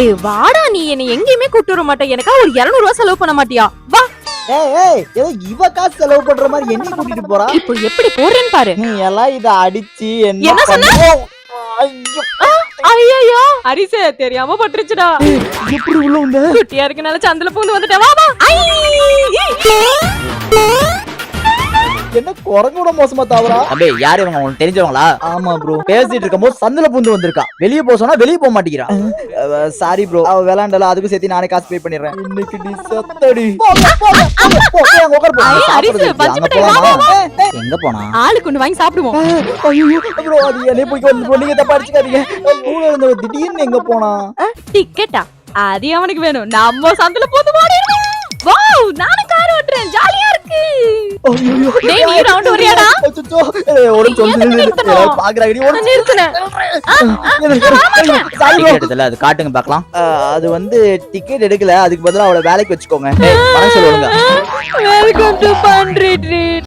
ஏய் வாடா, நீ என்ன எங்கேயுமே கூட்டு வர மாட்டே, எனக்கா ஒரு 200 ரூபாய் செலவு பண்ண மாட்டியா? வா. ஏய் ஏதோ இவ காசு செலவு பண்ற மாதிரி என்னை கூட்டிட்டு போறா. இப்போ எப்படி போறேன்னு பாரு. நீ எல்லாம் இத அடிச்சு என்ன சொன்ன? ஐயோ அரிசே தெரியாம பட்டுருச்சுடா. எப்படி உள்ள வந்த? குட்டியா இருக்கனால சந்தில பூந்து வந்துட்டேன். வா வா. என்ன குரங்கோட மோசமா தாவரா? அபே யார் இவங்க, உங்களுக்கு தெரிஞ்சவங்களா? ஆமா ப்ரோ. பேசிட்டு இருக்கும்போது சந்தில பூந்து வந்திருக்கா. வெளிய போக சொன்னா வெளிய போக மாட்டேங்கிறா. சாரி ப்ரோ, அவ விளையாண்டல, அதுக்கு சேர்த்து நானே காசு பே பண்ணிடுறேன். இன்னைக்கு நீ சத்தடி. அரிசே பஞ்சு மிட்டாய் வா வா. எங்க போனா? ஆளுக்கு ஒண்ணு வாங்கி சாப்பிடுவோம். ஐயோ ப்ரோ, அது என்னை போய் வந்து நீங்க தப்பா அடிச்சுக்காதீங்க. கூட இருந்தவ திடீர்னு எங்க போனா? டிக்கெட்டா? அது அவனுக்கு வேணும். நம்ம சந்தில பூந்து மாடிடுவோம். வாவ், நானும் கார் ஓட்டுறேன், ஜாலியா இருக்கு. டேய் நீ ரவுண்ட் வரியாடா? அச்சச்சோ, ஒரு சொல்லுங்க பாக்குறாங்கடி. ஒரு நிறுத்துனே. அது காட்டுங்க பார்க்கலாம். அது வந்து டிக்கெட் எடுக்கல, அதுக்கு பதிலா அவளை வேலைக்கு வச்சுக்கோங்க. பணம் சொல்லுங்க. Welcome to பண்ட்ரி treat.